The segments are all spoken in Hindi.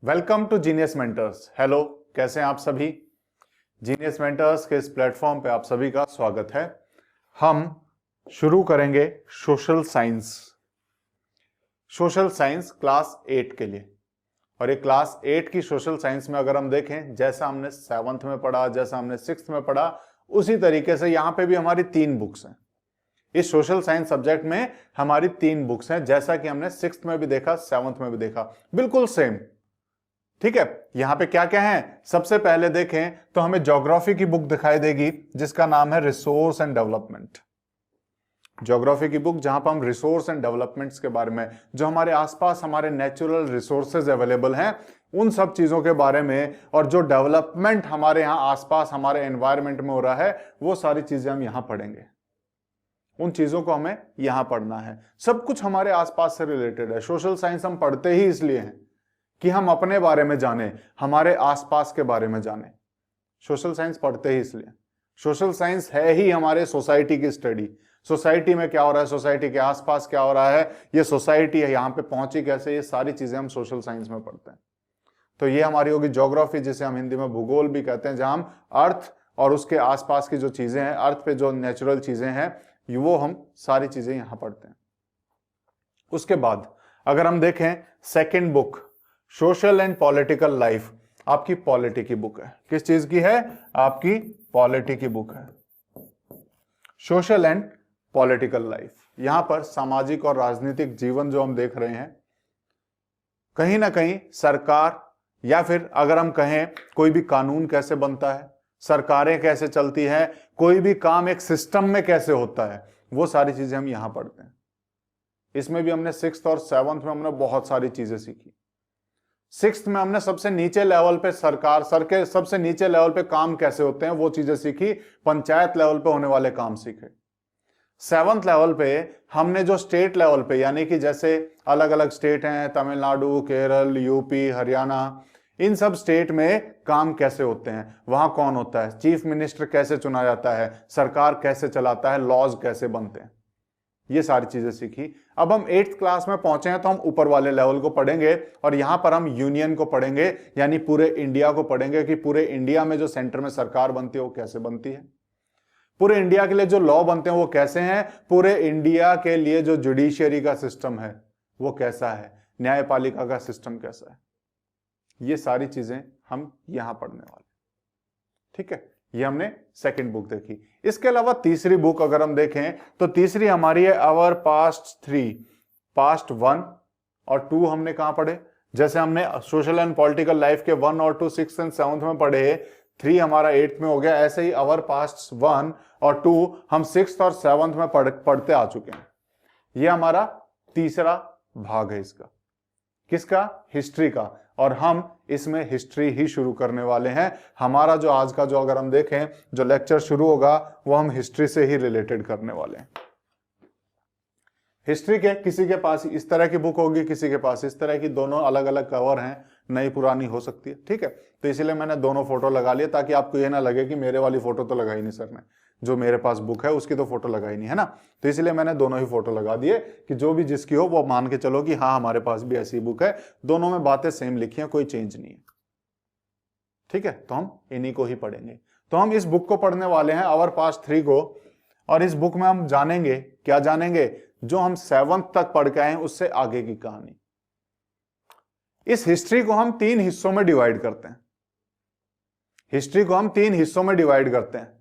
Welcome to genius mentors. Hello, कैसे हैं आप सभी। जीनियस मेंटर्स के इस प्लेटफॉर्म पे आप सभी का स्वागत है। हम शुरू करेंगे सोशल साइंस क्लास 8 के लिए। और ये क्लास 8 की सोशल साइंस में अगर हम देखें, जैसा हमने 7th में पढ़ा, जैसा हमने 6th में पढ़ा, उसी तरीके से यहां पे भी हमारी 3 बुक्स हैं। इस सोशल साइंस सब्जेक्ट में हमारी 3 बुक्स हैं, जैसा कि हमने 6th में भी देखा, 7th में भी देखा, बिल्कुल सेम। ठीक है, यहां पे क्या क्या है, सबसे पहले देखें तो हमें ज्योग्राफी की बुक दिखाई देगी जिसका नाम है रिसोर्स एंड डेवलपमेंट। ज्योग्राफी की बुक जहां पर हम रिसोर्स एंड डेवलपमेंट्स के बारे में, जो हमारे आसपास हमारे नेचुरल रिसोर्सेज अवेलेबल हैं, उन सब चीजों के बारे में, और जो डेवलपमेंट हमारे यहां आसपास हमारे एनवायरमेंट में हो रहा है, वो सारी चीजें हम यहां पढ़ेंगे। उन चीजों को हमें यहां पढ़ना है। सब कुछ हमारे आसपास से रिलेटेड है। सोशल साइंस हम पढ़ते ही इसलिए हैं कि हम अपने बारे में जाने, हमारे आसपास के बारे में जाने। सोशल साइंस पढ़ते ही इसलिए। सोशल साइंस है ही हमारे सोसाइटी की स्टडी। सोसाइटी में क्या हो रहा है, सोसाइटी के आसपास क्या हो रहा है, ये सोसाइटी है यहां पे पहुंची कैसे, ये सारी चीजें हम सोशल साइंस में पढ़ते हैं। तो ये हमारी होगी ज्योग्राफी, जिसे हम हिंदी में भूगोल भी कहते हैं, जहां हम अर्थ और उसके आसपास की जो चीजें हैं, अर्थ पे जो नेचुरल चीजें हैं, वो हम सारी चीजें यहां पढ़ते हैं। उसके बाद अगर हम देखें second book, social and political life, आपकी पॉलिटी की बुक है। किस चीज की है, आपकी पॉलिटी की बुक है। सोशल एंड पॉलिटिकल लाइफ, यहां पर सामाजिक और राजनीतिक जीवन जो हम देख रहे हैं, कहीं ना कहीं सरकार, या फिर अगर हम कहें कोई भी कानून कैसे बनता है, सरकारें कैसे चलती हैं, कोई भी काम एक सिस्टम में कैसे होता है, वो सारी चीजें हम यहां पढ़ते हैं। इसमें भी हमने 6th और 7th में हमने बहुत सारी चीजें सीखी। 6th में हमने सबसे नीचे लेवल पे सर के सबसे नीचे लेवल पे काम कैसे होते हैं वो चीजें सीखी, पंचायत लेवल पे होने वाले काम सीखे। 7th लेवल पे हमने जो स्टेट लेवल पे, यानी कि जैसे अलग अलग स्टेट हैं, तमिलनाडु, केरल, यूपी, हरियाणा, इन सब स्टेट में काम कैसे होते हैं, वहां कौन होता है, चीफ मिनिस्टर कैसे चुना जाता है, सरकार कैसे चलाता है, लॉज कैसे बनते हैं, ये सारी चीजें सीखी। अब हम 8th क्लास में पहुंचे हैं तो हम ऊपर वाले लेवल को पढ़ेंगे, और यहां पर हम यूनियन को पढ़ेंगे, यानी पूरे इंडिया को पढ़ेंगे कि पूरे इंडिया में जो सेंटर में सरकार बनती है वो कैसे बनती है, पूरे इंडिया के लिए जो लॉ बनते हैं वो कैसे हैं, पूरे इंडिया के लिए जो जुडिशियरी का सिस्टम है वो कैसा है, न्यायपालिका का सिस्टम कैसा है, ये सारी चीजें हम यहां पढ़ने वाले। ठीक है, ये हमने सेकंड बुक देखी। इसके अलावा तीसरी बुक अगर हम देखें तो तीसरी हमारी है आवर पास्ट 3, पास्ट 1 और 2 हमने कहां पढ़े, जैसे हमने सोशल एंड पॉलिटिकल लाइफ के 1 और 2 6th एंड 7th में पढ़े, 3 हमारा 8th में हो गया, ऐसे ही आवर पास्ट 1 और 2 हम 6th और 7th में पढ़ते आ चुके हैं। ये हमारा तीसरा भाग है इसका, किसका, हिस्ट्री का, और हम इसमें हिस्ट्री ही शुरू करने वाले हैं। हमारा जो आज का जो अगर हम देखें जो लेक्चर शुरू होगा वो हम हिस्ट्री से ही रिलेटेड करने वाले हैं। हिस्ट्री के किसी के पास इस तरह की बुक होगी, किसी के पास इस तरह की, दोनों अलग अलग कवर हैं, नई पुरानी हो सकती है। ठीक है, तो इसीलिए मैंने दोनों फोटो लगा लिए ताकि आपको ये ना लगे कि मेरे वाली फोटो तो लगाई नहीं सर ने, जो मेरे पास बुक है उसकी तो फोटो लगाई नहीं है ना, तो इसलिए मैंने दोनों ही फोटो लगा दिए कि जो भी जिसकी हो वो मान के चलो कि हाँ हमारे पास भी ऐसी बुक है, दोनों में बातें सेम लिखी हैं, कोई चेंज नहीं है। ठीक है, तो हम इन्हीं को ही पढ़ेंगे। तो हम इस बुक को पढ़ने वाले हैं, आवर पास्ट 3 को, और इस बुक में हम जानेंगे, क्या जानेंगे, जो हम 7th तक पढ़ के आए हैं उससे आगे की कहानी। इस हिस्ट्री को हम 3 हिस्सों में डिवाइड करते हैं। हिस्ट्री को हम 3 हिस्सों में डिवाइड करते हैं,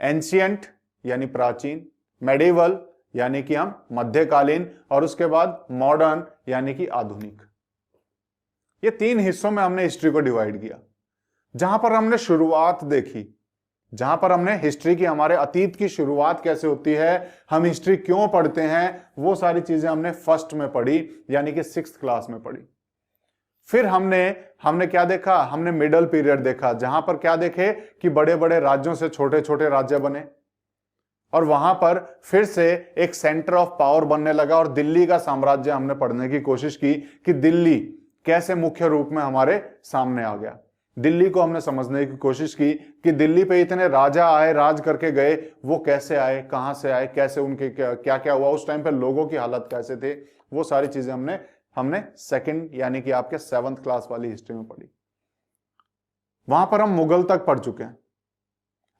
एंशियंट यानी प्राचीन, मेडिवल यानी कि हम मध्यकालीन, और उसके बाद मॉडर्न यानी कि आधुनिक। ये 3 हिस्सों में हमने हिस्ट्री को डिवाइड किया। जहां पर हमने शुरुआत देखी, जहां पर हमने हिस्ट्री की, हमारे अतीत की शुरुआत कैसे होती है, हम हिस्ट्री क्यों पढ़ते हैं, वो सारी चीजें हमने फर्स्ट में पढ़ी, यानी कि 6th क्लास में पढ़ी। फिर हमने क्या देखा, हमने मिडल पीरियड देखा, जहां पर क्या देखे कि बड़े बड़े राज्यों से छोटे छोटे राज्य बने, और वहां पर फिर से एक सेंटर ऑफ पावर बनने लगा, और दिल्ली का साम्राज्य हमने पढ़ने की कोशिश की कि दिल्ली कैसे मुख्य रूप में हमारे सामने आ गया। दिल्ली को हमने समझने की कोशिश की कि दिल्ली पे इतने राजा आए, राज करके गए, वो कैसे आए, कहां से आए, कैसे उनके क्या क्या हुआ, उस टाइम पे लोगों की हालत कैसे थे, वो सारी चीजें हमने हमने सेकंड यानी कि आपके 7th क्लास वाली हिस्ट्री में पढ़ी। वहां पर हम मुगल तक पढ़ चुके हैं।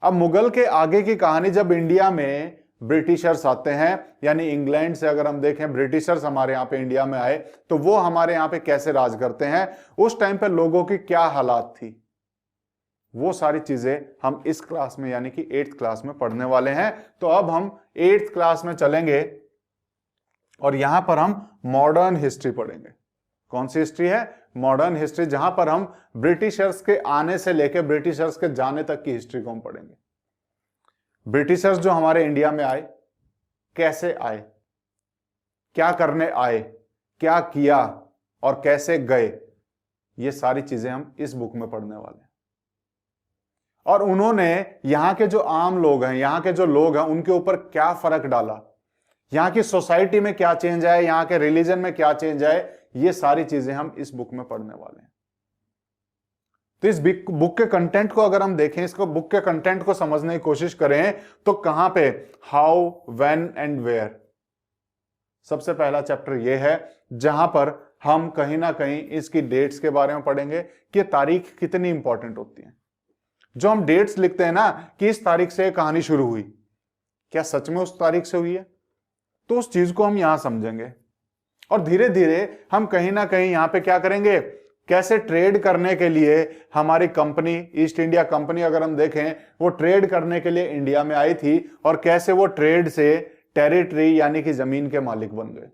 अब मुगल के आगे की कहानी, जब इंडिया में ब्रिटिशर्स आते हैं, यानी इंग्लैंड से अगर हम देखें ब्रिटिशर्स हमारे यहाँ पे इंडिया में आए, तो वो हमारे यहाँ पे कैसे राज करते हैं, उस टाइम पे लोगों की क्या हालात थी, वो सारी चीजें हम इस क्लास में यानी कि 8th क्लास में पढ़ने वाले हैं। तो अब हम 8th क्लास में चलेंगे और यहां पर हम मॉडर्न हिस्ट्री पढ़ेंगे। कौन सी हिस्ट्री है? मॉडर्न हिस्ट्री, जहां पर हम ब्रिटिशर्स के आने से लेकर ब्रिटिशर्स के जाने तक की हिस्ट्री को हम पढ़ेंगे। ब्रिटिशर्स जो हमारे इंडिया में आए, कैसे आए, क्या करने आए, क्या किया और कैसे गए, ये सारी चीजें हम इस बुक में पढ़ने वाले हैं। और उन्होंने यहां के जो आम लोग हैं, यहां के जो लोग हैं, उनके ऊपर क्या फर्क डाला, यहां की सोसाइटी में क्या चेंज आए, यहां के रिलीजन में क्या चेंज आए, ये सारी चीजें हम इस बुक में पढ़ने वाले हैं। तो इस बुक के कंटेंट को अगर हम देखें, इसको बुक के कंटेंट को समझने की कोशिश करें, तो कहां पे हाउ, व्हेन एंड वेयर, सबसे पहला चैप्टर ये है जहां पर हम कहीं ना कहीं इसकी डेट्स के बारे में पढ़ेंगे कि तारीख कितनी इंपॉर्टेंट होती है। जो हम डेट्स लिखते हैं ना कि इस तारीख से कहानी शुरू हुई, क्या सच में उस तारीख से हुई है? तो उस चीज को हम यहां समझेंगे और धीरे धीरे हम कहीं ना कहीं यहां पे क्या करेंगे, कैसे ट्रेड करने के लिए हमारी कंपनी ईस्ट इंडिया कंपनी अगर हम देखें, वो ट्रेड करने के लिए इंडिया में आई थी और कैसे वो ट्रेड से टेरिटरी यानी कि जमीन के मालिक बन गए।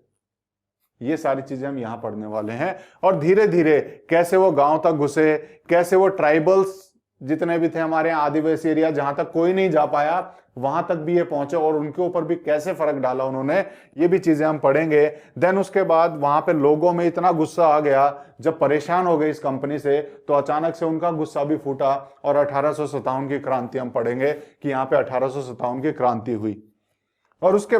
ये सारी चीजें हम यहां पढ़ने वाले हैं। और धीरे धीरे कैसे वो गांव तक घुसे, कैसे वो ट्राइबल्स जितने भी थे हमारे यहाँ आदिवासी एरिया, जहां तक कोई नहीं जा पाया वहां तक भी ये पहुंचे और उनके ऊपर भी कैसे फर्क डाला उन्होंने, ये भी चीजें हम पढ़ेंगे। देन उसके बाद वहां पे लोगों में इतना गुस्सा आ गया, जब परेशान हो गए इस कंपनी से, तो अचानक से उनका गुस्सा भी फूटा और 1857 की क्रांति हम पढ़ेंगे कि यहाँ पे 1857 की क्रांति हुई। और उसके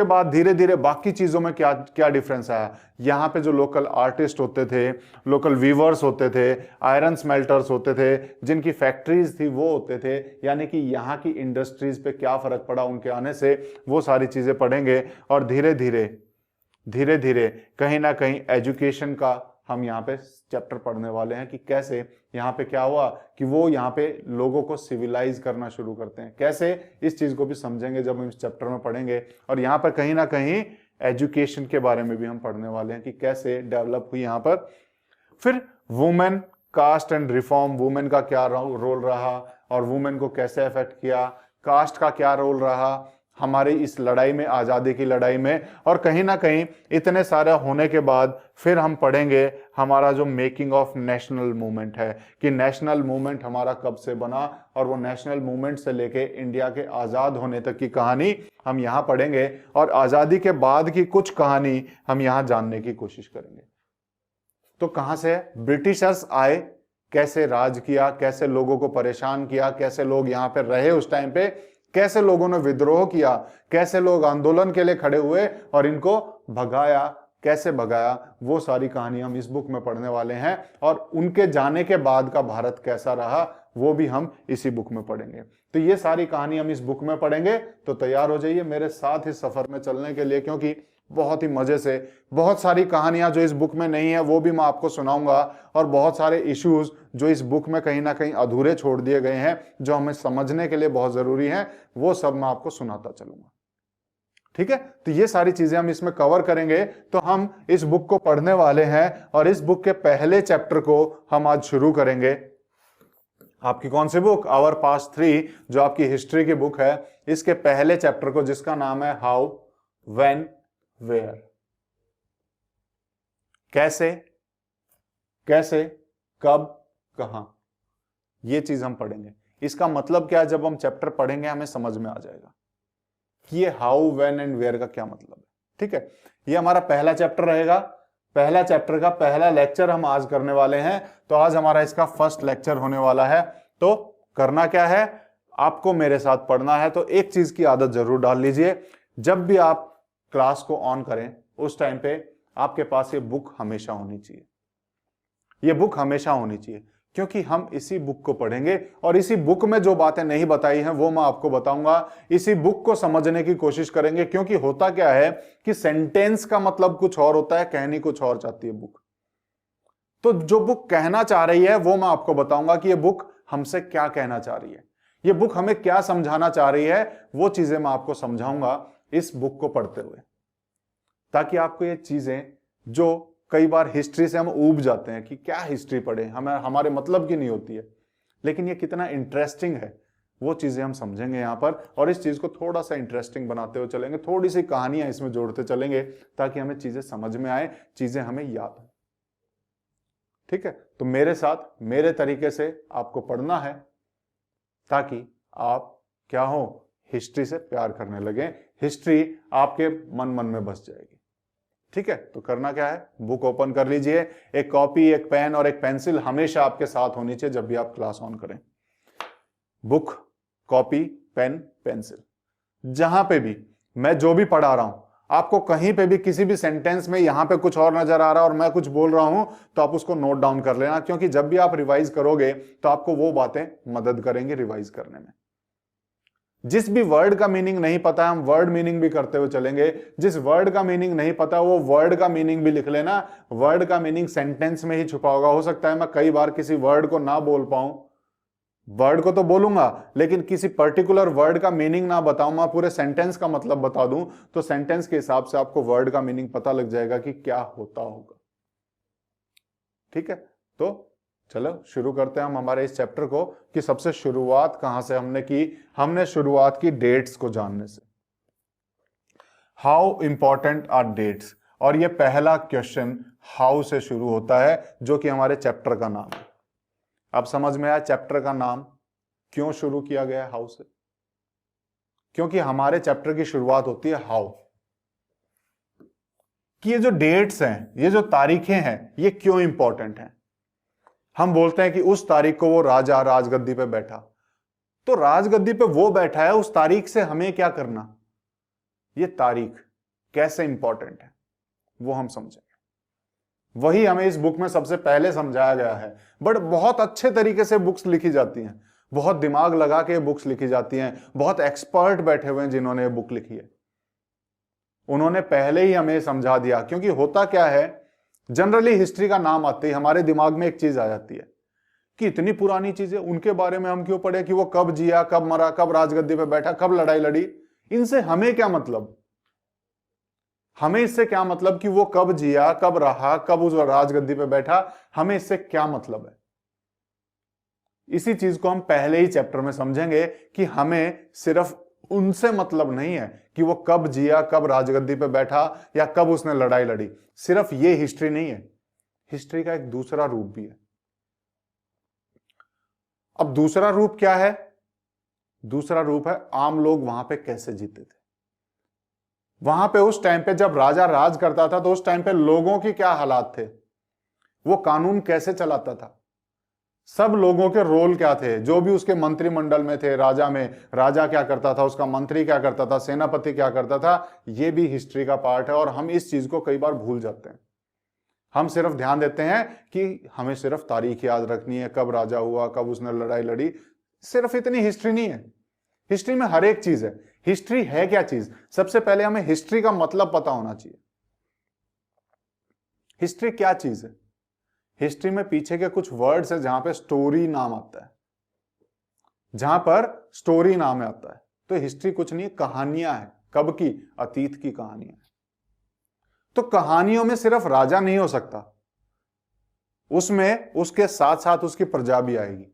बाद धीरे धीरे बाकी चीजों में क्या क्या डिफरेंस आया। यहाँ पे जो लोकल आर्टिस्ट होते थे, लोकल वीवर्स होते थे, आयरन स्मेल्टर्स होते थे, जिनकी फैक्ट्रीज थी वो होते थे, यानी कि यहाँ की इंडस्ट्रीज पे क्या फर्क पड़ा उनके आने से, वो सारी चीजें पढ़ेंगे। और धीरे धीरे कहीं ना कहीं एजुकेशन का हम यहाँ पे चैप्टर पढ़ने वाले हैं कि कैसे यहाँ पे क्या हुआ कि वो यहाँ पे लोगों को सिविलाइज करना शुरू करते हैं। कैसे, इस चीज को भी समझेंगे जब हम इस चैप्टर में पढ़ेंगे। और यहाँ पर कहीं ना कहीं एजुकेशन के बारे में भी हम पढ़ने वाले हैं कि कैसे डेवलप हुई यहाँ पर। फिर women, caste and reform, women का क्या रोल रहा और वुमेन को कैसे अफेक्ट किया, कास्ट का क्या रोल रहा हमारी इस लड़ाई में, आजादी की लड़ाई में। और कहीं ना कहीं इतने सारे होने के बाद फिर हम पढ़ेंगे हमारा जो मेकिंग ऑफ नेशनल मूवमेंट है कि नेशनल मूवमेंट हमारा कब से बना और वो नेशनल मूवमेंट से लेके इंडिया के आजाद होने तक की कहानी हम यहाँ पढ़ेंगे। और आजादी के बाद की कुछ कहानी हम यहाँ जानने की कोशिश करेंगे। तो कहां से ब्रिटिशर्स आए, कैसे राज किया, कैसे लोगों को परेशान किया, कैसे लोग यहाँ पे रहे उस टाइम पे, कैसे लोगों ने विद्रोह किया, कैसे लोग आंदोलन के लिए खड़े हुए और इनको भगाया, कैसे भगाया, वो सारी कहानी हम इस बुक में पढ़ने वाले हैं। और उनके जाने के बाद का भारत कैसा रहा वो भी हम इसी बुक में पढ़ेंगे। तो ये सारी कहानी हम इस बुक में पढ़ेंगे। तो तैयार हो जाइए मेरे साथ इस सफर में चलने के लिए, क्योंकि बहुत ही मजे से बहुत सारी कहानियां जो इस बुक में नहीं है वो भी मैं आपको सुनाऊंगा, और बहुत सारे इश्यूज जो इस बुक में कहीं ना कहीं अधूरे छोड़ दिए गए हैं, जो हमें समझने के लिए बहुत जरूरी हैं, वो सब मैं आपको सुनाता चलूंगा। ठीक है, तो ये सारी चीजें हम इसमें कवर करेंगे। तो हम इस बुक को पढ़ने वाले हैं और इस बुक के पहले चैप्टर को हम आज शुरू करेंगे। आपकी कौन सी बुक? आवर पास्ट 3, जो आपकी हिस्ट्री की बुक है, इसके पहले चैप्टर को, जिसका नाम है हाउ, व्हेन, वेयर। कैसे, कब, कहां, ये चीज हम पढ़ेंगे। इसका मतलब क्या है, जब हम चैप्टर पढ़ेंगे हमें समझ में आ जाएगा कि ये हाउ, व्हेन एंड वेयर का क्या मतलब है। ठीक है, ये हमारा पहला चैप्टर रहेगा। पहला चैप्टर का पहला लेक्चर हम आज करने वाले हैं। तो आज हमारा इसका फर्स्ट लेक्चर होने वाला है। तो करना क्या है, आपको मेरे साथ पढ़ना है। तो एक चीज की आदत जरूर डाल लीजिए, जब भी आप क्लास को ऑन करें उस टाइम पे आपके पास ये बुक हमेशा होनी चाहिए। ये बुक हमेशा होनी चाहिए, क्योंकि हम इसी बुक को पढ़ेंगे और इसी बुक में जो बातें नहीं बताई हैं वो मैं आपको बताऊंगा। इसी बुक को समझने की कोशिश करेंगे, क्योंकि होता क्या है कि सेंटेंस का मतलब कुछ और होता है, कहनी कुछ और चाहती है बुक। तो जो बुक कहना चाह रही है वो मैं आपको बताऊंगा कि ये बुक हमसे क्या कहना चाह रही है, ये बुक हमें क्या समझाना चाह रही है, वो चीजें मैं आपको समझाऊंगा इस बुक को पढ़ते हुए, ताकि आपको ये चीजें जो कई बार हिस्ट्री से हम ऊब जाते हैं कि क्या हिस्ट्री पढ़े, हमें हमारे मतलब की नहीं होती है, लेकिन ये कितना इंटरेस्टिंग है वो चीजें हम समझेंगे यहां पर। और इस चीज को थोड़ा सा इंटरेस्टिंग बनाते हुए चलेंगे, थोड़ी सी कहानियां इसमें जोड़ते चलेंगे ताकि हमें चीजें समझ में आए, चीजें हमें याद आए। ठीक है, तो मेरे साथ मेरे तरीके से आपको पढ़ना है ताकि आप क्या हो, हिस्ट्री से प्यार करने लगे, हिस्ट्री आपके मन मन में बस जाएगी। ठीक है, तो करना क्या है, बुक ओपन कर लीजिए, एक कॉपी, एक पेन और एक पेंसिल हमेशा आपके साथ होनी चाहिए जब भी आप क्लास ऑन करें। बुक, कॉपी, पेन, पेंसिल, जहां पे भी मैं जो भी पढ़ा रहा हूं, आपको कहीं पे भी किसी भी सेंटेंस में यहां पे कुछ और नजर आ रहा है और मैं कुछ बोल रहा हूं तो आप उसको नोट डाउन कर लेना, क्योंकि जब भी आप रिवाइज करोगे तो आपको वो बातें मदद करेंगे रिवाइज करने में। जिस भी वर्ड का मीनिंग नहीं पता है, हम वर्ड मीनिंग भी करते हुए चलेंगे। जिस वर्ड का मीनिंग नहीं पता वो वर्ड का मीनिंग भी लिख लेना। वर्ड का मीनिंग सेंटेंस में ही छुपा होगा। हो सकता है मैं कई बार किसी वर्ड को ना बोल पाऊं, वर्ड को तो बोलूंगा लेकिन किसी पर्टिकुलर वर्ड का मीनिंग ना बताऊं, मैं पूरे सेंटेंस का मतलब बता दूं, तो सेंटेंस के हिसाब से आपको वर्ड का मीनिंग पता लग जाएगा कि क्या होता होगा। ठीक है, तो चलो शुरू करते हैं हम हमारे इस चैप्टर को कि सबसे शुरुआत कहां से हमने की। हमने शुरुआत की डेट्स को जानने से। हाउ इंपॉर्टेंट आर डेट्स, और ये पहला क्वेश्चन हाउ से शुरू होता है जो कि हमारे चैप्टर का नाम है। अब समझ में आया चैप्टर का नाम क्यों शुरू किया गया है हाउ से, क्योंकि हमारे चैप्टर की शुरुआत होती है हाउ, कि ये जो डेट्स हैं, ये जो तारीखें हैं, ये क्यों इंपॉर्टेंट हैं। हम बोलते हैं कि उस तारीख को वो राजा राजगद्दी पे बैठा, तो राजगद्दी पे वो बैठा है, उस तारीख से हमें क्या करना, ये तारीख कैसे इंपॉर्टेंट है वो हम समझेंगे। वही हमें इस बुक में सबसे पहले समझाया गया है। बट बहुत अच्छे तरीके से बुक्स लिखी जाती हैं, बहुत दिमाग लगा के बुक्स लिखी जाती हैं, बहुत एक्सपर्ट बैठे हुए हैं जिन्होंने ये बुक लिखी है, उन्होंने पहले ही हमें समझा दिया। क्योंकि होता क्या है, जनरली हिस्ट्री का नाम आते ही हमारे दिमाग में एक चीज आ जाती है कि इतनी पुरानी चीजें, उनके बारे में हम क्यों पढ़े कि वो कब जिया, कब मरा, कब राजगद्दी पे बैठा, कब लड़ाई लड़ी, इनसे हमें क्या मतलब, हमें इससे क्या मतलब कि वो कब जिया, कब रहा, कब उस राजगद्दी पे बैठा, हमें इससे क्या मतलब है। इसी चीज को हम पहले ही चैप्टर में समझेंगे कि हमें सिर्फ उनसे मतलब नहीं है कि वो कब जिया, कब राजगद्दी पे बैठा या कब उसने लड़ाई लड़ी। सिर्फ ये हिस्ट्री नहीं है, हिस्ट्री का एक दूसरा रूप भी है। अब दूसरा रूप क्या है, दूसरा रूप है आम लोग वहां पे कैसे जीते थे। वहां पे उस टाइम पे जब राजा राज करता था तो उस टाइम पे लोगों की क्या हालात थे, वो कानून कैसे चलाता था, सब लोगों के रोल क्या थे, जो भी उसके मंत्रिमंडल में थे, राजा में, राजा क्या करता था, उसका मंत्री क्या करता था, सेनापति क्या करता था, ये भी हिस्ट्री का पार्ट है। और हम इस चीज को कई बार भूल जाते हैं। हम सिर्फ ध्यान देते हैं कि हमें सिर्फ तारीख याद रखनी है, कब राजा हुआ, कब उसने लड़ाई लड़ी, सिर्फ इतनी हिस्ट्री नहीं है। हिस्ट्री में हर एक चीज है। हिस्ट्री है क्या चीज, सबसे पहले हमें हिस्ट्री का मतलब पता होना चाहिए। हिस्ट्री क्या चीज है, हिस्ट्री में पीछे के कुछ वर्ड्स है जहां पे स्टोरी नाम आता है, जहां पर स्टोरी नाम आता है। तो हिस्ट्री कुछ नहीं, कहानियां है। कब की, अतीत की कहानियां है। तो कहानियों में सिर्फ राजा नहीं हो सकता, उसमें उसके साथ साथ उसकी प्रजा भी आएगी।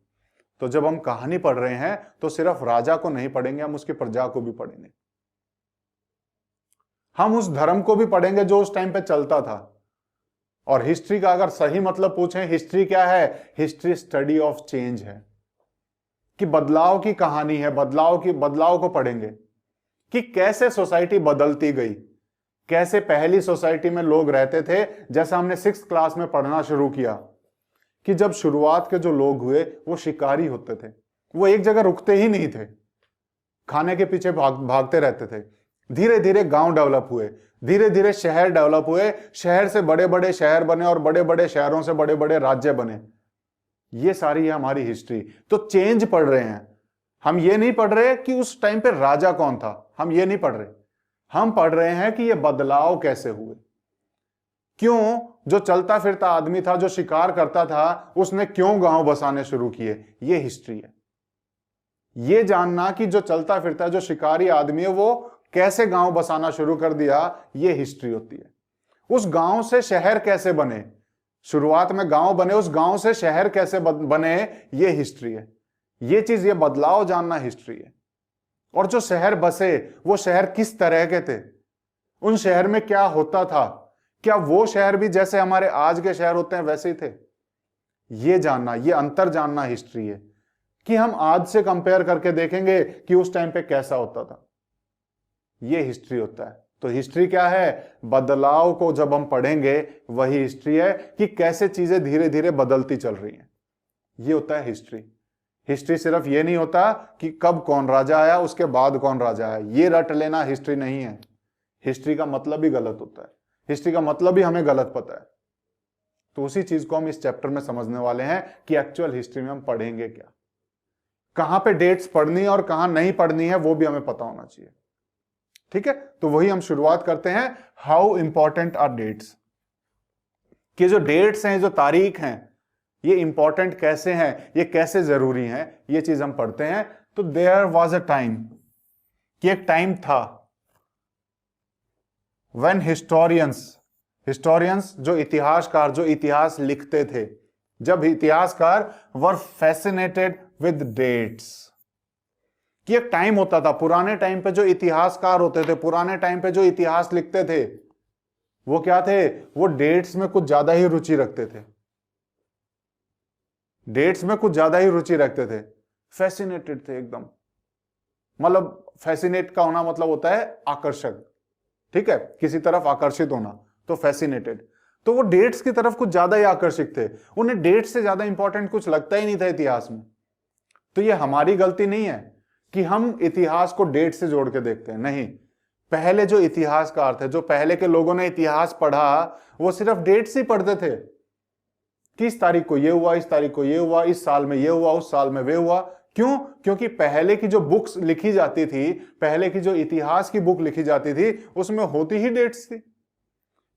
तो जब हम कहानी पढ़ रहे हैं तो सिर्फ राजा को नहीं पढ़ेंगे, हम उसकी प्रजा को भी पढ़ेंगे। हम उस धर्म को भी पढ़ेंगे जो उस टाइम पे चलता था। और हिस्ट्री का अगर सही मतलब पूछें, हिस्ट्री क्या है, हिस्ट्री स्टडी ऑफ चेंज है, कि बदलाव की कहानी है। बदलाव को पढ़ेंगे कि कैसे सोसाइटी बदलती गई, कैसे पहली सोसाइटी में लोग रहते थे। जैसा हमने 6th क्लास में पढ़ना शुरू किया कि जब शुरुआत के जो लोग हुए वो शिकारी होते थे, वो एक जगह रुकते ही नहीं थे, खाने के पीछे भागते रहते थे। धीरे धीरे गांव डेवलप हुए, धीरे धीरे शहर डेवलप हुए, शहर से बड़े बड़े शहर बने और बड़े बड़े शहरों से बड़े बड़े राज्य बने। ये सारी है हमारी हिस्ट्री। तो चेंज पढ़ रहे हैं हम, ये नहीं पढ़ रहे कि उस टाइम पे राजा कौन था, हम ये नहीं पढ़ रहे, हम पढ़ रहे हैं कि ये बदलाव कैसे हुए, क्यों जो चलता फिरता आदमी था, जो शिकार करता था, उसने क्यों गांव बसाने शुरू किए, ये हिस्ट्री है। ये जानना कि जो चलता फिरता जो शिकारी आदमी है वो कैसे गांव बसाना शुरू कर दिया, ये हिस्ट्री होती है। उस गांव से शहर कैसे बने, शुरुआत में गांव बने, उस गांव से शहर कैसे बने, ये हिस्ट्री है। ये चीज, ये बदलाव जानना हिस्ट्री है। और जो शहर बसे वो शहर किस तरह के थे, उन शहर में क्या होता था, क्या वो शहर भी जैसे हमारे आज के शहर होते हैं वैसे ही थे, ये जानना, ये अंतर जानना हिस्ट्री है। कि हम आज से कंपेयर करके देखेंगे कि उस टाइम पे कैसा होता था, ये हिस्ट्री होता है। तो हिस्ट्री क्या है, बदलाव को जब हम पढ़ेंगे वही हिस्ट्री है, कि कैसे चीजें धीरे धीरे बदलती चल रही हैं, ये होता है हिस्ट्री। हिस्ट्री सिर्फ ये नहीं होता कि कब कौन राजा आया, उसके बाद कौन राजा आया, ये रट लेना हिस्ट्री नहीं है। हिस्ट्री का मतलब ही गलत होता है, हिस्ट्री का मतलब ही हमें गलत पता है। तो उसी चीज को हम इस चैप्टर में समझने वाले हैं कि एक्चुअल हिस्ट्री में हम पढ़ेंगे क्या, कहां पे डेट्स पढ़नी है और कहां नहीं पढ़नी है वो भी हमें पता होना चाहिए। ठीक है, तो वही हम शुरुआत करते हैं, हाउ इंपॉर्टेंट आर डेट्स, कि जो डेट्स हैं, जो तारीख हैं, ये इंपॉर्टेंट कैसे हैं, ये कैसे जरूरी हैं, ये चीज हम पढ़ते हैं। तो देयर वॉज अ टाइम, कि एक टाइम था व्हेन हिस्टोरियंस जो इतिहासकार, जो इतिहास लिखते थे, जब इतिहासकार वर फैसिनेटेड विद डेट्स, कि एक टाइम होता था, पुराने टाइम पे जो इतिहासकार होते थे, पुराने टाइम पे जो इतिहास लिखते थे, वो क्या थे, वो डेट्स में कुछ ज्यादा ही रुचि रखते थे, डेट्स में कुछ ज्यादा ही रुचि रखते थे, फैसिनेटेड थे एकदम। मतलब फैसिनेट का होना मतलब होता है आकर्षक, ठीक है, किसी तरफ आकर्षित होना, तो फैसिनेटेड। तो वो डेट्स की तरफ कुछ ज्यादा ही आकर्षित थे, उन्हें डेट्स से ज्यादा इंपॉर्टेंट कुछ लगता ही नहीं था इतिहास में। तो ये हमारी गलती नहीं है कि हम इतिहास को डेट से जोड़ के देखते हैं, नहीं। पहले जो इतिहासकार थे, जो पहले के लोगों ने इतिहास पढ़ा, वो सिर्फ डेट्स ही पढ़ते थे कि इस तारीख को ये हुआ, इस तारीख को ये हुआ, इस साल में ये हुआ, उस साल में वे हुआ। क्यों? क्योंकि पहले की जो बुक्स लिखी जाती थी, पहले की जो इतिहास की बुक लिखी जाती थी, उसमें होती ही डेट्स थी।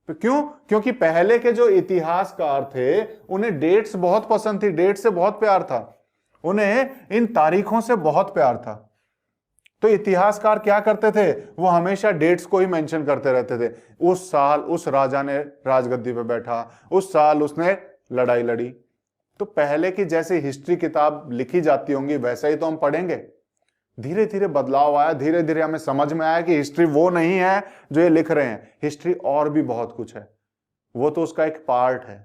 तो क्यों? क्योंकि पहले के जो इतिहासकार थे उन्हें डेट्स बहुत पसंद थी, डेट से बहुत प्यार था, उन्हें इन तारीखों से बहुत प्यार था। तो इतिहासकार क्या करते थे, वो हमेशा डेट्स को ही मेंशन करते रहते थे। उस साल उस राजा ने राजगद्दी पे बैठा, उस साल उसने लड़ाई लड़ी। तो पहले की जैसे हिस्ट्री किताब लिखी जाती होंगी वैसा ही तो हम पढ़ेंगे। धीरे धीरे बदलाव आया, धीरे धीरे हमें समझ में आया कि हिस्ट्री वो नहीं है जो ये लिख रहे हैं, हिस्ट्री और भी बहुत कुछ है, वो तो उसका एक पार्ट है।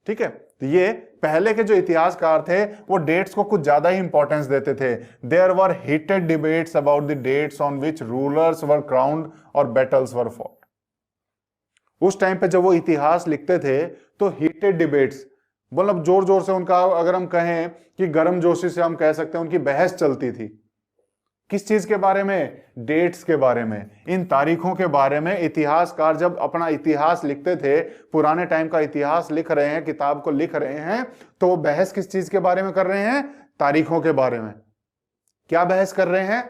ठीक है, तो ये पहले के जो इतिहासकार थे वो डेट्स को कुछ ज्यादा ही इंपॉर्टेंस देते थे। There were heated debates about the dates on which rulers were crowned और बैटल्स वर फॉट। उस टाइम पे जब वो इतिहास लिखते थे तो हीटेड डिबेट्स, मतलब जोर जोर से उनका, अगर हम कहें कि गर्मजोशी से हम कह सकते हैं, उनकी बहस चलती थी। किस चीज के बारे में? डेट्स के बारे में, इन तारीखों के बारे में। इतिहासकार जब अपना इतिहास लिखते थे, पुराने टाइम का इतिहास लिख रहे हैं, किताब को लिख रहे हैं, तो वो बहस किस चीज के बारे में कर रहे हैं? तारीखों के बारे में। क्या बहस कर रहे हैं?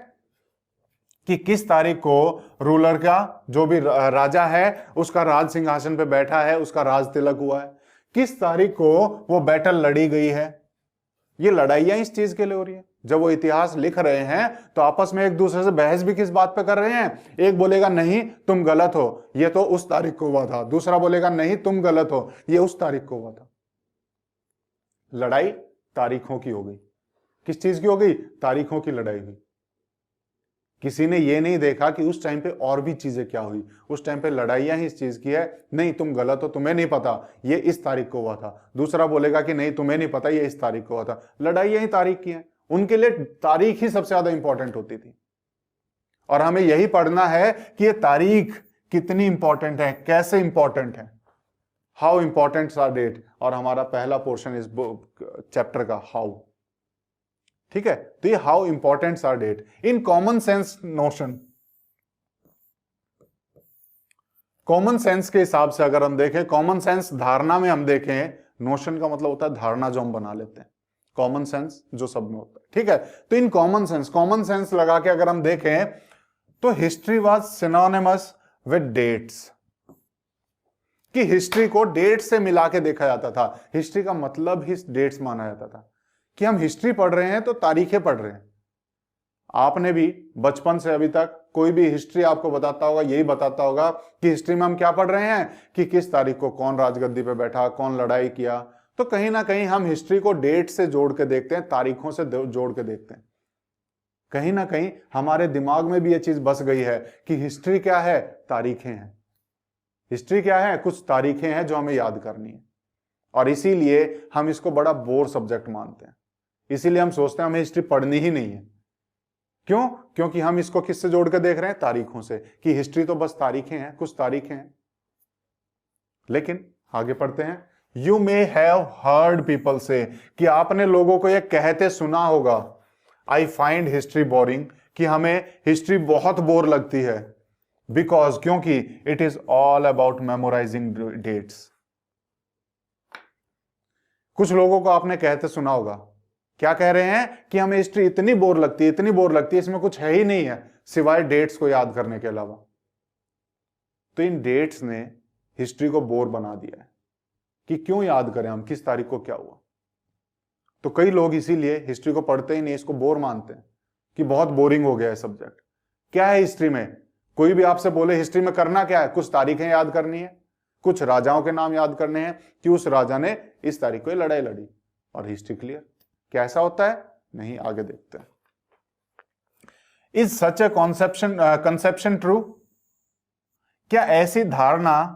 कि किस तारीख को रूलर का, जो भी राजा है, उसका राज सिंहासन पे बैठा है, उसका राज तिलक हुआ है, किस तारीख को वो बैटल लड़ी गई है। ये लड़ाइयां इस चीज के लिए हो रही है। जब वो इतिहास लिख रहे हैं तो आपस में एक दूसरे से बहस भी किस बात पे कर रहे हैं? एक बोलेगा नहीं तुम गलत हो, ये तो उस तारीख को हुआ था। दूसरा बोलेगा नहीं तुम गलत हो, ये उस तारीख को हुआ था। लड़ाई तारीखों की हो गई। किस चीज की हो गई? तारीखों की लड़ाई हुई। किसी ने ये नहीं देखा कि उस टाइम पे और भी चीजें क्या हुई। उस टाइम पे लड़ाइयां ही इस चीज की है, नहीं तुम गलत हो, तुम्हें नहीं पता, ये इस तारीख को हुआ था। दूसरा बोलेगा कि नहीं तुम्हें नहीं पता, ये इस तारीख को हुआ था। लड़ाइयां ही तारीख की हैं। उनके लिए तारीख ही सबसे ज्यादा इंपॉर्टेंट होती थी। और हमें यही पढ़ना है कि ये तारीख कितनी इंपॉर्टेंट है, कैसे इंपॉर्टेंट है, हाउ इंपॉर्टेंट आर डेट। और हमारा पहला पोर्शन इस चैप्टर का हाउ। ठीक है, तो ये how important are date in common sense notion. Common sense के हिसाब से अगर हम देखें, कॉमन सेंस धारणा में हम देखें, नोशन का मतलब होता है धारणा जो हम बना लेते हैं, कॉमन सेंस जो सब में होता है, ठीक है। तो इन कॉमन सेंस लगा के अगर हम देखें तो history was synonymous with dates, कि हिस्ट्री को डेट से मिला के देखा जाता था। हिस्ट्री का मतलब ही डेट्स माना जाता था, कि हम हिस्ट्री पढ़ रहे हैं तो तारीखें पढ़ रहे हैं। आपने भी बचपन से अभी तक कोई भी हिस्ट्री आपको बताता होगा, यही बताता होगा कि हिस्ट्री में हम क्या पढ़ रहे हैं, कि किस तारीख को कौन राजगद्दी पे बैठा, कौन लड़ाई किया। तो कहीं ना कहीं हम हिस्ट्री को डेट से जोड़ के देखते हैं, तारीखों से जोड़ के देखते हैं। कहीं ना कहीं हमारे दिमाग में भी यह चीज बस गई है कि हिस्ट्री क्या है, तारीखें हैं। हिस्ट्री क्या है, कुछ तारीखें हैं जो हमें याद करनी है, और इसीलिए हम इसको बड़ा बोर सब्जेक्ट मानते हैं। इसीलिए हम सोचते हैं हमें हिस्ट्री पढ़नी ही नहीं है। क्यों? क्योंकि हम इसको किससे जोड़ के देख रहे हैं, तारीखों से, कि हिस्ट्री तो बस तारीखें हैं, कुछ तारीखें हैं। लेकिन आगे पढ़ते हैं, you may have heard people से, कि आपने लोगों को यह कहते सुना होगा, आई फाइंड हिस्ट्री बोरिंग, कि हमें हिस्ट्री बहुत बोर लगती है, बिकॉज, क्योंकि it is all about memorising dates. कुछ लोगों को आपने कहते सुना होगा, क्या कह रहे हैं, कि हमें हिस्ट्री इतनी बोर लगती है, इतनी बोर लगती है, इसमें कुछ है ही नहीं है सिवाय डेट्स को याद करने के अलावा। तो इन डेट्स ने हिस्ट्री को बोर बना दिया है, कि क्यों याद करें हम, किस तारीख को क्या हुआ। तो कई लोग इसीलिए हिस्ट्री को पढ़ते ही नहीं, इसको बोर मानते हैं कि बहुत बोरिंग हो गया है सब्जेक्ट। क्या है हिस्ट्री में? कोई भी आपसे बोले हिस्ट्री में करना क्या है, कुछ तारीखें याद करनी है, कुछ राजाओं के नाम याद करने हैं, कि उस राजा ने इस तारीख को लड़ाई लड़ी, और हिस्ट्री क्लियर। क्या ऐसा होता है? नहीं, आगे देखते हैं। Is such A conception true? क्या ऐसी धारणा,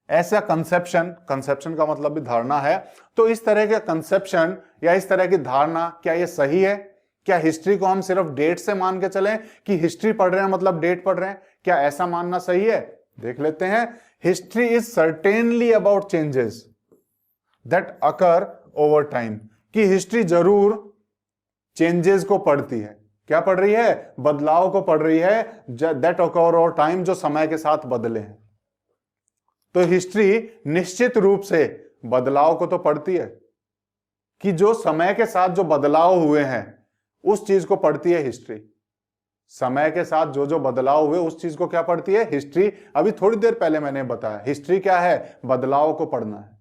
ऐसा कंसेप्शन का मतलब भी धारणा है, तो इस तरह के कंसेप्शन या इस तरह की धारणा क्या ये सही है? क्या हिस्ट्री को हम सिर्फ डेट से मान के चलें, कि हिस्ट्री पढ़ रहे हैं मतलब डेट पढ़ रहे हैं? क्या ऐसा मानना सही है? देख लेते हैं। History is certainly about changes that occur over time, कि हिस्ट्री जरूर चेंजेस को पढ़ती है। क्या पढ़ रही है? बदलाव को पढ़ रही है, दैट अकर ओवर टाइम, जो समय के साथ बदले हैं। तो हिस्ट्री निश्चित रूप से बदलाव को तो पढ़ती है, कि जो समय के साथ जो बदलाव हुए हैं उस चीज को पढ़ती है हिस्ट्री। समय के साथ जो जो बदलाव हुए उस चीज को क्या पढ़ती है? हिस्ट्री। अभी थोड़ी देर पहले मैंने बताया, हिस्ट्री क्या है? बदलाव को पढ़ना है।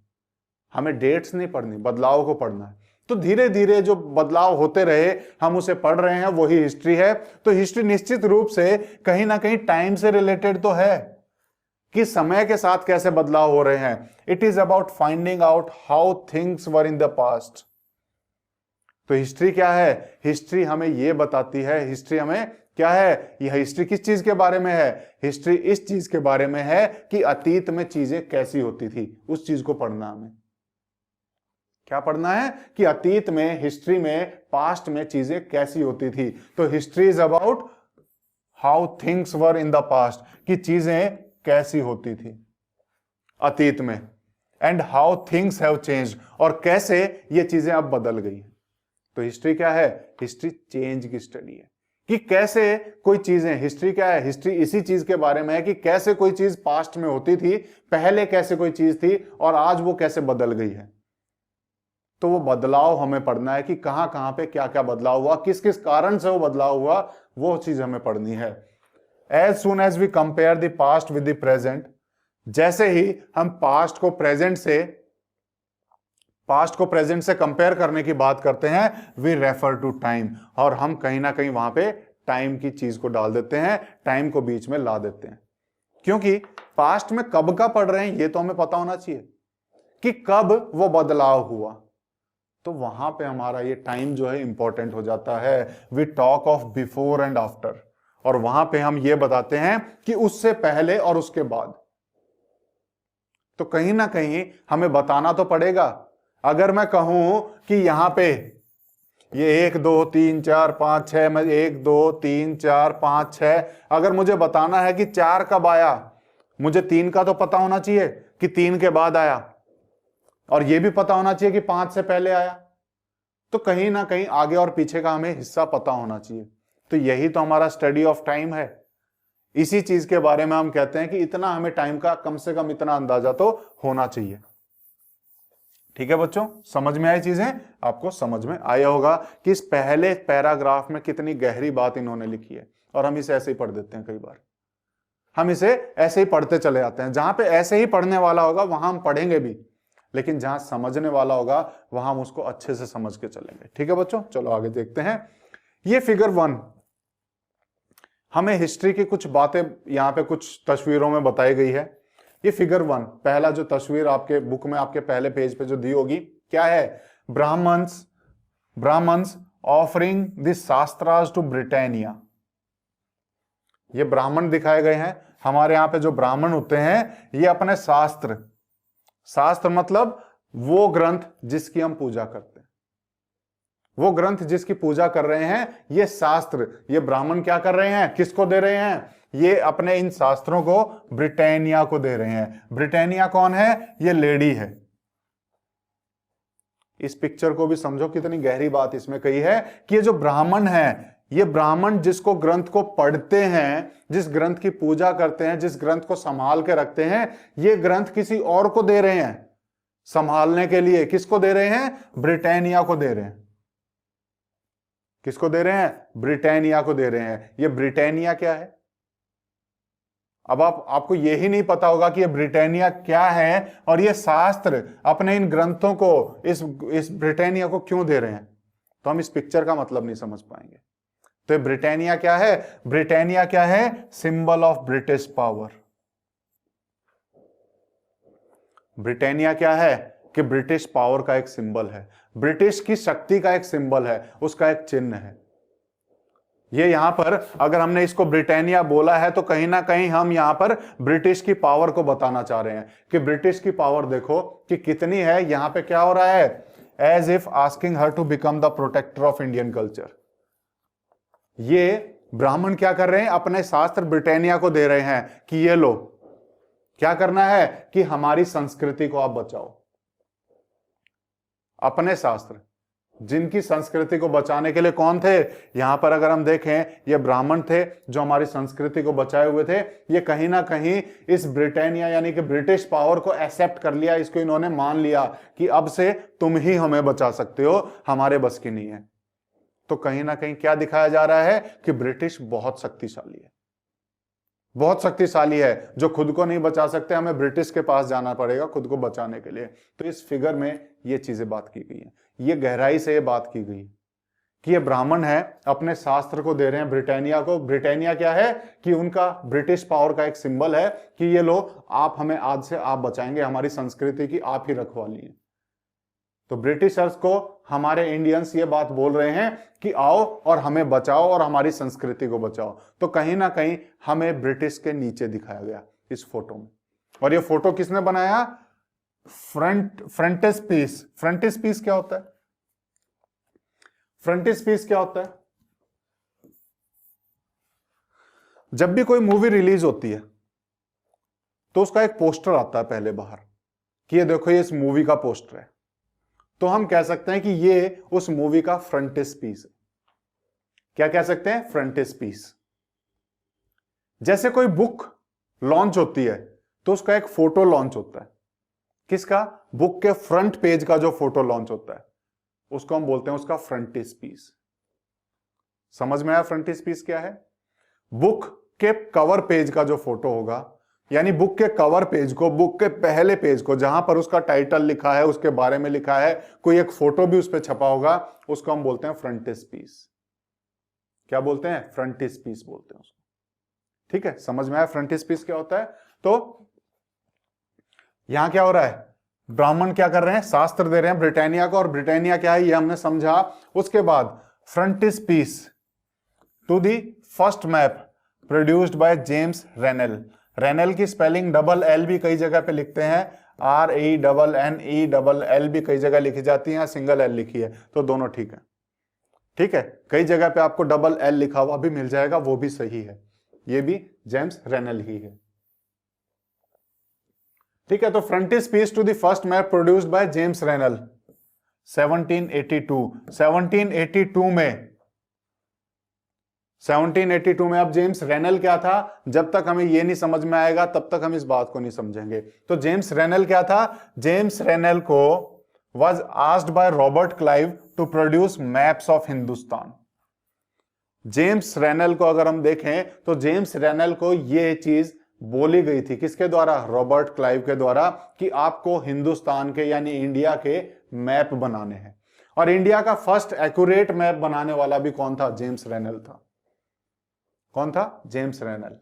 हमें डेट्स नहीं पढ़नी, बदलाव को पढ़ना है। तो धीरे धीरे जो बदलाव होते रहे हम उसे पढ़ रहे हैं, वही हिस्ट्री है। तो हिस्ट्री निश्चित रूप से कहीं ना कहीं टाइम से रिलेटेड तो है, कि समय के साथ कैसे बदलाव हो रहे हैं। It is about finding out how things were in the past. तो हिस्ट्री क्या है? हिस्ट्री हमें यह बताती है, हिस्ट्री हमें क्या है? यह हिस्ट्री किस चीज के बारे में है? हिस्ट्री इस चीज के बारे में है कि अतीत में चीजें कैसी होती थी, उस चीज को पढ़ना हमें। क्या पढ़ना है? कि अतीत में, हिस्ट्री में, पास्ट में चीजें कैसी होती थी। तो history is about how things were in the past, कि चीजें कैसी होती थी अतीत में, and how things have changed, और कैसे ये चीजें अब बदल गई हैं। तो हिस्ट्री क्या है? हिस्ट्री चेंज की स्टडी है, कि कैसे कोई चीजें, हिस्ट्री क्या है? हिस्ट्री इसी चीज के बारे में है कि कैसे कोई चीज पास्ट में होती थी, पहले कैसे कोई चीज थी, और आज वो कैसे बदल गई है। तो वो बदलाव हमें पढ़ना है, कि कहां कहां पे क्या क्या बदलाव हुआ, किस किस कारण से वो बदलाव हुआ, वो चीज हमें पढ़नी है। As soon as we compare the past with the present, जैसे ही हम पास्ट को प्रेजेंट से कंपेयर करने की बात करते हैं, वी रेफर टू टाइम, और हम कहीं ना कहीं वहां पे टाइम की चीज को डाल देते हैं, टाइम को बीच में ला देते हैं। क्योंकि पास्ट में कब का पढ़ रहे हैं ये तो हमें पता होना चाहिए, कि कब वो बदलाव हुआ। तो वहां पे हमारा ये टाइम जो है इंपॉर्टेंट हो जाता है। We talk of before and after, और वहां पे हम ये बताते हैं कि उससे पहले और उसके बाद। तो कहीं ना कहीं हमें बताना तो पड़ेगा। अगर मैं कहूं कि यहां पे ये 1 2 3 4 5 6, मैं 1 2 3 4 5 6, अगर मुझे बताना है कि 4 कब आया, मुझे 3 का तो पता होना चाहिए कि 3 के बाद आया, और यह भी पता होना चाहिए कि 5 से पहले आया। तो कहीं ना कहीं आगे और पीछे का हमें हिस्सा पता होना चाहिए। तो यही तो हमारा स्टडी ऑफ टाइम है। इसी चीज के बारे में हम कहते हैं कि इतना हमें टाइम का कम से कम इतना अंदाजा तो होना चाहिए। ठीक है बच्चों, समझ में आई चीजें? आपको समझ में आया होगा कि इस पहले पैराग्राफ में कितनी गहरी बात इन्होंने लिखी है, और हम इसे ऐसे ही पढ़ देते हैं। कई बार हम इसे ऐसे ही पढ़ते चले जाते हैं। जहां पे ऐसे ही पढ़ने वाला होगा वहां हम पढ़ेंगे भी, लेकिन जहां समझने वाला होगा वहां हम उसको अच्छे से समझ के चलेंगे। ठीक है बच्चों, चलो आगे देखते हैं। ये फिगर 1 हमें हिस्ट्री की कुछ बातें यहां पे कुछ तस्वीरों में बताई गई है। ये फिगर 1 पहला जो तस्वीर आपके बुक में आपके पहले पेज पे जो दी होगी, क्या है? Brahmans offering the shastras to Britannia. ये ब्राह्मण दिखाए गए हैं। हमारे यहां पे जो ब्राह्मण होते हैं ये अपने शास्त्र मतलब वो ग्रंथ जिसकी हम पूजा करते हैं, वो ग्रंथ जिसकी पूजा कर रहे हैं, ये शास्त्र, ये ब्राह्मण क्या कर रहे हैं? किसको दे रहे हैं? ये अपने इन शास्त्रों को ब्रिटानिया को दे रहे हैं। ब्रिटानिया कौन है? ये लेडी है। इस पिक्चर को भी समझो, कितनी गहरी बात इसमें कही है कि ये जो ब्राह्मण है, ये ब्राह्मण जिसको ग्रंथ को पढ़ते हैं, जिस ग्रंथ की पूजा करते हैं, जिस ग्रंथ को संभाल के रखते हैं, ये ग्रंथ किसी और को दे रहे हैं संभालने के लिए। किसको दे रहे हैं? ब्रिटानिया को दे रहे हैं। किसको दे रहे हैं? ब्रिटानिया को दे रहे हैं। ये ब्रिटानिया क्या है? अब आपको यही नहीं पता होगा कि ये ब्रिटानिया क्या है और ये शास्त्र अपने इन ग्रंथों को इस ब्रिटानिया को क्यों दे रहे हैं, तो हम इस पिक्चर का मतलब नहीं समझ पाएंगे। तो ये ब्रिटानिया क्या है? ब्रिटानिया क्या है? Symbol of British power. Britannia क्या है? कि ब्रिटिश पावर का एक सिंबल है, ब्रिटिश की शक्ति का एक सिंबल है, उसका एक चिन्ह है। ये यहां पर अगर हमने इसको ब्रिटानिया बोला है तो कहीं ना कहीं हम यहां पर ब्रिटिश की पावर को बताना चाह रहे हैं कि ब्रिटिश की पावर देखो कि कितनी है। यहां पे क्या हो रहा है? As if asking her to become the protector of Indian culture. ये ब्राह्मण क्या कर रहे हैं? अपने शास्त्र ब्रिटानिया को दे रहे हैं कि ये लो, क्या करना है? कि हमारी संस्कृति को आप बचाओ। अपने शास्त्र, जिनकी संस्कृति को बचाने के लिए कौन थे? यहां पर अगर हम देखें, ये ब्राह्मण थे जो हमारी संस्कृति को बचाए हुए थे। ये कहीं ना कहीं इस ब्रिटानिया यानी कि ब्रिटिश पावर को एक्सेप्ट कर लिया, इसको इन्होंने मान लिया कि अब से तुम ही हमें बचा सकते हो, हमारे बस की नहीं है। तो कहीं ना कहीं क्या दिखाया जा रहा है? कि ब्रिटिश बहुत शक्तिशाली है, बहुत शक्तिशाली है। जो खुद को नहीं बचा सकते, हमें ब्रिटिश के पास जाना पड़ेगा खुद को बचाने के लिए। तो इस फिगर में ये चीजें बात की गई है, ये गहराई से ये बात की गई कि ये ब्राह्मण है अपने शास्त्र को दे रहे हैं ब्रिटानिया को। ब्रिटानिया क्या है? कि उनका ब्रिटिश पावर का एक सिंबल है कि ये लो, आप हमें आज से आप बचाएंगे, हमारी संस्कृति की आप ही रखवाली है। तो ब्रिटिशर्स को हमारे इंडियंस ये बात बोल रहे हैं कि आओ और हमें बचाओ और हमारी संस्कृति को बचाओ। तो कहीं ना कहीं हमें ब्रिटिश के नीचे दिखाया गया इस फोटो में। और ये फोटो किसने बनाया? फ्रंटिस्पीस। फ्रंटिस्पीस क्या होता है? फ्रंटिस्पीस क्या होता है? जब भी कोई मूवी रिलीज होती है तो उसका एक पोस्टर आता है पहले बाहर कि ये देखो, ये इस मूवी का पोस्टर है। तो हम कह सकते हैं कि ये उस मूवी का फ्रंटिस्पीस है। क्या कह सकते हैं? फ्रंटिस्पीस। जैसे कोई बुक लॉन्च होती है तो उसका एक फोटो लॉन्च होता है। किसका? बुक के फ्रंट पेज का जो फोटो लॉन्च होता है उसको हम बोलते हैं उसका फ्रंटिस्पीस। समझ में आया फ्रंटिस्पीस क्या है? बुक के कवर पेज का जो फोटो होगा, यानी बुक के कवर पेज को, बुक के पहले पेज को, जहां पर उसका टाइटल लिखा है, उसके बारे में लिखा है, कोई एक फोटो भी उस पर छपा होगा, उसको हम बोलते हैं फ्रंटिस्पीस। क्या बोलते हैं? फ्रंटिस्पीस बोलते हैं उसको। ठीक है, समझ में आया फ्रंटिस्पीस क्या होता है? तो यहां क्या हो रहा है? ब्राह्मण क्या कर रहे हैं? शास्त्र दे रहे हैं ब्रिटानिया को, और ब्रिटानिया क्या है ये हमने समझा। उसके बाद frontispiece to the first map produced by James Rennell. Rennell की स्पेलिंग डबल एल भी कई जगह पे लिखते हैं, RENNELL भी कई जगह लिखी जाती है, सिंगल एल लिखी है, तो दोनों ठीक है। ठीक है, कई जगह पे आपको डबल एल लिखा हुआ भी मिल जाएगा, वो भी सही है। ये भी जेम्स रेनेल ही है। ठीक है, तो frontispiece to the first map produced by James Rennell 1782 में। अब जेम्स रेनेल क्या था? जब तक हमें ये नहीं समझ में आएगा तब तक हम इस बात को नहीं समझेंगे। तो जेम्स रेनेल क्या था? जेम्स रेनेल को was asked by Robert Clive to produce maps of Hindustan. James Rennell को अगर हम देखें तो जेम्स रेनल को यह चीज बोली गई थी, किसके द्वारा? रॉबर्ट क्लाइव के द्वारा, कि आपको हिंदुस्तान के यानी इंडिया के मैप बनाने हैं। और इंडिया का फर्स्ट एक्यूरेट मैप बनाने वाला भी कौन था? जेम्स रेनल था। कौन था? James Rennell.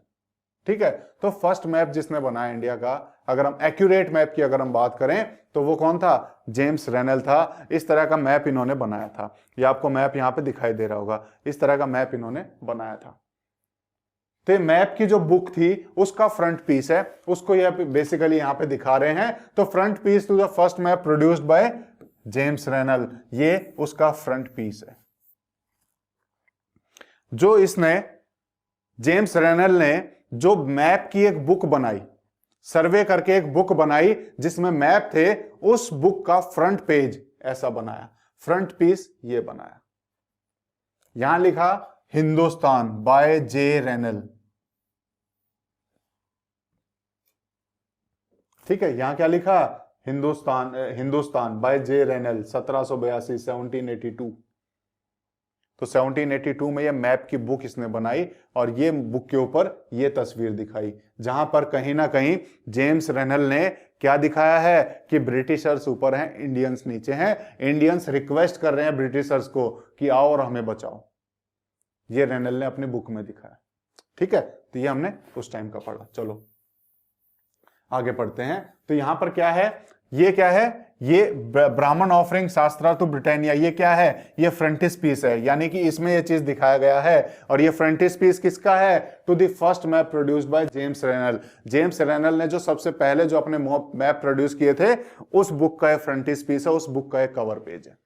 ठीक है, तो फर्स्ट मैप जिसने बनाया इंडिया का, अगर हम एक्यूरेट मैप की अगर हम बात करें तो वो कौन था? जेम्स रेनल था। इस तरह का मैप इन्होंने बनाया था। ये आपको मैप यहां पे दिखाई दे रहा होगा, इस तरह का मैप इन्होंने बनाया था। तो मैप की जो बुक थी उसका फ्रंट पीस है, उसको ये बेसिकली यहां पे दिखा रहे हैं। तो frontispiece to the first map produced by James Rennell, ये उसका फ्रंट पीस है। जो इसने जेम्स रेनल ने जो मैप की एक बुक बनाई, सर्वे करके एक बुक बनाई जिसमें मैप थे, उस बुक का फ्रंट पेज ऐसा बनाया, फ्रंट पीस ये बनाया। यहां लिखा हिंदुस्तान बाय जे रेनल। ठीक है, यहां क्या लिखा? Hindustan, Hindustan by J renal 1782, 1782। तो 1782 में ये मैप की बुक इसने बनाई और ये बुक के ऊपर ये तस्वीर दिखाई, जहां पर कहीं ना कहीं जेम्स रेनल ने क्या दिखाया है कि ब्रिटिशर्स ऊपर हैं, इंडियंस नीचे हैं। इंडियंस रिक्वेस्ट कर रहे हैं ब्रिटिशर्स को कि आओ और हमें बचाओ। ये रेनल ने अपनी बुक में दिखाया। ठीक है, तो ये हमने उस टाइम का पढ़ा। चलो आगे पढ़ते हैं। तो यहां पर क्या है? ये क्या है? ये ब्राह्मण ऑफरिंग शास्त्रा टू ब्रिटानिया, ये क्या है? ये फ्रंटिस पीस है, यानी कि इसमें ये चीज दिखाया गया है। और ये फ्रंटिस पीस किसका है? To the first map produced by James Rennell. James Rennell ने जो सबसे पहले जो अपने मैप प्रोड्यूस किए थे, उस बुक का फ्रंटिस पीस है, उस बुक का एक कवर पेज है।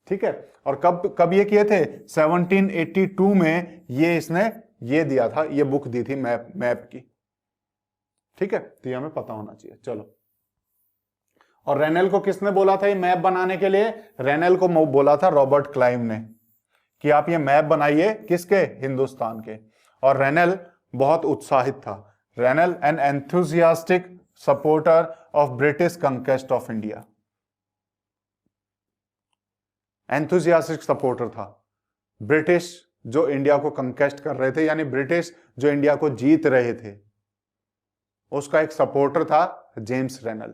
ठीक है, और कब ये किए थे? 1782 में ये इसने ये दिया था, ये बुक दी थी मैप की। ठीक है, तो ये हमें पता होना चाहिए। चलो, और रेनल को किसने बोला था ये मैप बनाने के लिए? रेनल को बोला था रॉबर्ट क्लाइव ने कि आप ये मैप बनाइए, किसके? हिंदुस्तान के। और रेनल बहुत उत्साहित था। Rennell an enthusiastic supporter of British conquest of India. Enthusiastic supporter था। ब्रिटिश जो इंडिया को कंक्वेस्ट कर रहे थे, यानी ब्रिटिश जो इंडिया को जीत रहे थे, उसका एक सपोर्टर था जेम्स रेनल।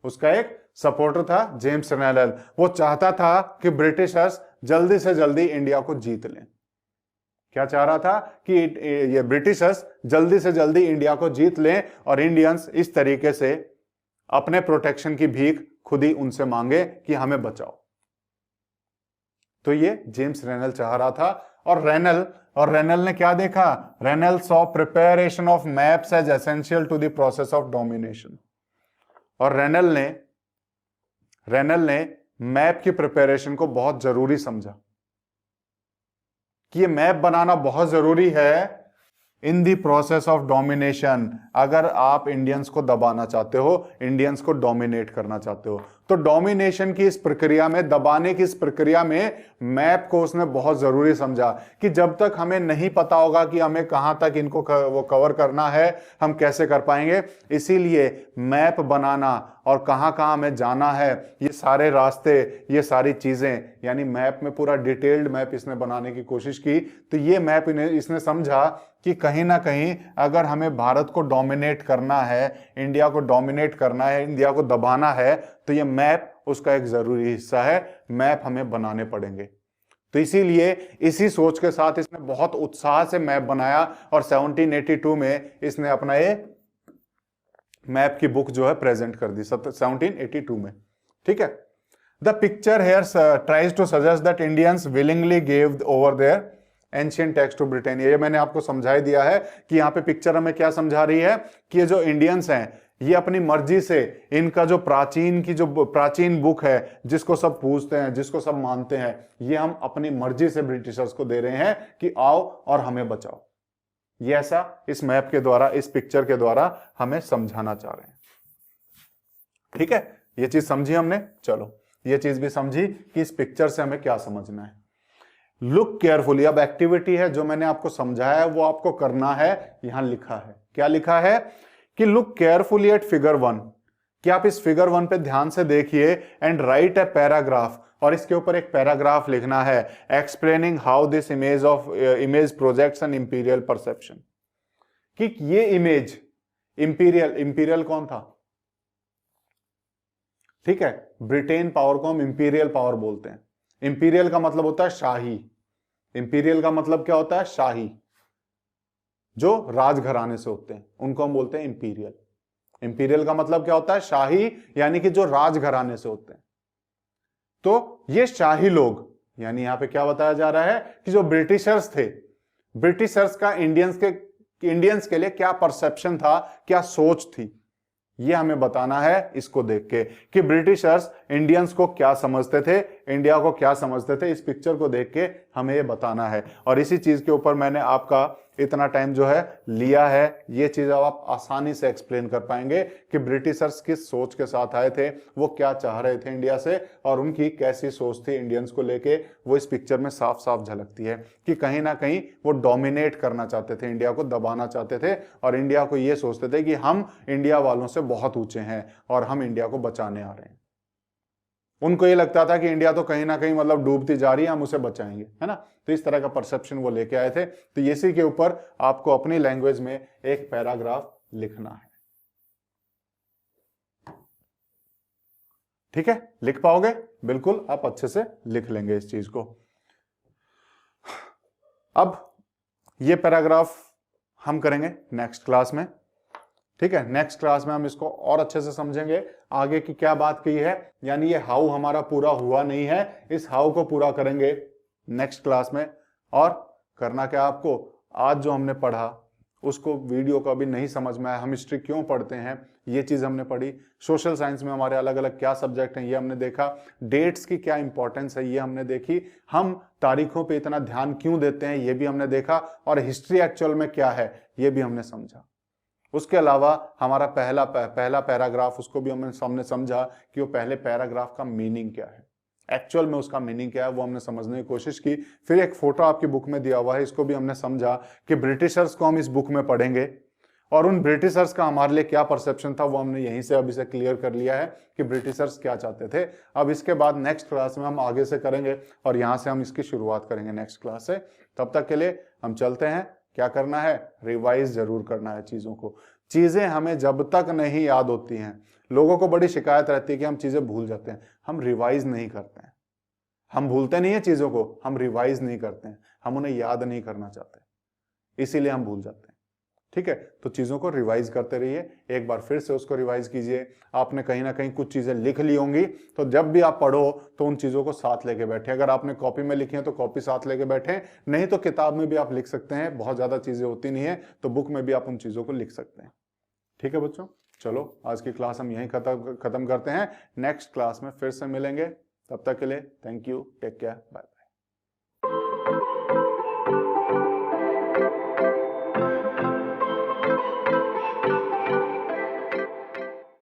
उसका एक सपोर्टर था जेम्स रेनल। वो चाहता था कि ब्रिटिशर्स जल्दी से जल्दी इंडिया को जीत लें। क्या चाह रहा था? कि ये ब्रिटिशर्स जल्दी से जल्दी इंडिया को जीत लें और इंडियंस इस तरीके से अपने प्रोटेक्शन की भीख खुद ही उनसे मांगे कि हमें बचाओ। तो ये जेम्स रेनल चाह रहा था। और रेनल ने क्या देखा? Rennell saw preparation of maps as essential to the process of domination. और रेनल ने मैप की प्रिपरेशन को बहुत जरूरी समझा कि ये मैप बनाना बहुत जरूरी है इन दी प्रोसेस ऑफ डोमिनेशन। अगर आप इंडियंस को दबाना चाहते हो, इंडियंस को डोमिनेट करना चाहते हो, तो डोमिनेशन की इस प्रक्रिया में, दबाने की इस प्रक्रिया में मैप को उसने बहुत जरूरी समझा कि जब तक हमें नहीं पता होगा कि हमें कहां तक इनको वो कवर करना है, हम कैसे कर पाएंगे। इसीलिए मैप बनाना और कहां कहां हमें जाना है, ये सारे रास्ते, ये सारी चीजें, यानी मैप में पूरा डिटेल्ड मैप इसने बनाने की कोशिश की। तो ये मैप इसने समझा कि कहीं ना कहीं अगर हमें भारत को डोमिनेट करना है, इंडिया को डोमिनेट करना है, इंडिया को दबाना है, तो ये मैप उसका एक जरूरी हिस्सा है। मैप हमें बनाने पड़ेंगे। तो इसीलिए इसी सोच के साथ इसने बहुत उत्साह से मैप बनाया और 1782 में इसने अपना ये मैप की बुक जो है प्रेजेंट कर दी 1782 में। ठीक है, the picture here tries to suggest that Indians willingly gave over their ancient text to Britannia. ये मैंने आपको समझा ही दिया है कि यहाँ पे पिक्चर हमें क्या समझा रही है कि ये जो इंडियंस हैं, ये अपनी मर्जी से इनका जो प्राचीन बुक है, जिसको सब पूछते हैं, जिसको सब मानते हैं, ये हम अपनी मर्जी से ब्रिटिशर्स को दे रहे हैं कि आओ और हमें बचाओ। ये ऐसा इस मैप के द्वारा, इस पिक्चर के द्वारा हमें समझाना चाह रहे हैं। ठीक है, ये चीज समझी हमने। चलो ये चीज भी समझी कि इस पिक्चर से हमें क्या समझना है। लुक केयरफुली, अब एक्टिविटी है जो मैंने आपको समझाया है वो आपको करना है। यहां लिखा है, क्या लिखा है कि लुक केयरफुली एट फिगर 1, कि आप इस फिगर 1 पे ध्यान से देखिए एंड राइट ए पैराग्राफ, और इसके ऊपर एक पैराग्राफ लिखना है explaining how this image projects an imperial perception. कि ये इमेज इंपीरियल कौन था? ठीक है, ब्रिटेन पावर को हम इंपीरियल पावर बोलते हैं। इंपीरियल का मतलब होता है शाही। इंपीरियल का मतलब क्या होता है? शाही। जो राजघराने से होते हैं उनको हम बोलते हैं इंपीरियल। इंपीरियल का मतलब क्या होता है? शाही, यानी कि जो राजघराने से होते हैं। तो ये शाही लोग, यानी यहां पे क्या बताया जा रहा है कि जो ब्रिटिशर्स थे, ब्रिटिशर्स का इंडियंस के लिए क्या परसेप्शन था, क्या सोच थी, ये हमें बताना है इसको देख के कि ब्रिटिशर्स इंडियंस को क्या समझते थे, इंडिया को क्या समझते थे। इस पिक्चर को देख के हमें ये बताना है, और इसी चीज के ऊपर मैंने आपका इतना टाइम जो है लिया है। ये चीज अब आप आसानी से एक्सप्लेन कर पाएंगे कि ब्रिटिशर्स किस सोच के साथ आए थे, वो क्या चाह रहे थे इंडिया से, और उनकी कैसी सोच थी इंडियंस को लेके, वो इस पिक्चर में साफ साफ झलकती है कि कहीं ना कहीं वो डोमिनेट करना चाहते थे, इंडिया को दबाना चाहते थे, और इंडिया को ये सोचते थे कि हम इंडिया वालों से बहुत ऊंचे हैं और हम इंडिया को बचाने आ रहे हैं। उनको ये लगता था कि इंडिया तो कहीं ना कहीं मतलब डूबती जा रही है, हम उसे बचाएंगे, है ना। तो इस तरह का परसेप्शन वो लेके आए थे। तो इसी के ऊपर आपको अपनी लैंग्वेज में एक पैराग्राफ लिखना है। ठीक है, लिख पाओगे? बिल्कुल, आप अच्छे से लिख लेंगे इस चीज को। अब ये पैराग्राफ हम करेंगे नेक्स्ट क्लास में। ठीक है, नेक्स्ट क्लास में हम इसको और अच्छे से समझेंगे, आगे की क्या बात की है, यानी ये हाउ हमारा पूरा हुआ नहीं है, इस हाउ को पूरा करेंगे नेक्स्ट क्लास में। और करना क्या आपको, आज जो हमने पढ़ा उसको वीडियो को अभी नहीं समझ में आया, हम हिस्ट्री क्यों पढ़ते हैं ये चीज हमने पढ़ी, सोशल साइंस में हमारे अलग अलग क्या सब्जेक्ट हैं ये हमने देखा, डेट्स की क्या इंपॉर्टेंस है ये हमने देखी, हम तारीखों पे इतना ध्यान क्यों देते हैं ये भी हमने देखा, और हिस्ट्री एक्चुअल में क्या है ये भी हमने समझा। उसके अलावा हमारा पहला पैराग्राफ, उसको भी हमने समझा कि वो पहले पैराग्राफ का मीनिंग क्या है, एक्चुअल में उसका मीनिंग क्या है वो हमने समझने की कोशिश की। फिर एक फोटो आपकी बुक में दिया हुआ है, इसको भी हमने समझा कि ब्रिटिशर्स को हम इस बुक में पढ़ेंगे और उन ब्रिटिशर्स का हमारे लिए क्या परसेप्शन था वो हमने यहीं से अभी से क्लियर कर लिया है कि ब्रिटिशर्स क्या चाहते थे। अब इसके बाद नेक्स्ट क्लास में हम आगे से करेंगे और यहां से हम इसकी शुरुआत करेंगे नेक्स्ट क्लास से। तब तक के लिए हम चलते हैं। क्या करना है, रिवाइज जरूर करना है चीजों को। चीजें हमें जब तक नहीं याद होती हैं, लोगों को बड़ी शिकायत रहती है कि हम चीजें भूल जाते हैं, हम रिवाइज नहीं करते हैं। हम भूलते नहीं है चीजों को, हम रिवाइज नहीं करते हैं, हम उन्हें याद नहीं करना चाहते, इसीलिए हम भूल जाते हैं। ठीक है, तो चीजों को रिवाइज करते रहिए, एक बार फिर से उसको रिवाइज कीजिए। आपने कहीं ना कहीं कुछ चीजें लिख ली होंगी, तो जब भी आप पढ़ो तो उन चीजों को साथ लेके बैठे। अगर आपने कॉपी में लिखी है तो कॉपी साथ लेके बैठे, नहीं तो किताब में भी आप लिख सकते हैं, बहुत ज्यादा चीजें होती नहीं है तो बुक में भी आप उन चीजों को लिख सकते हैं। ठीक है बच्चों, चलो आज की क्लास हम यहीं खत्म करते हैं, नेक्स्ट क्लास में फिर से मिलेंगे। तब तक के लिए thank you, take care, bye.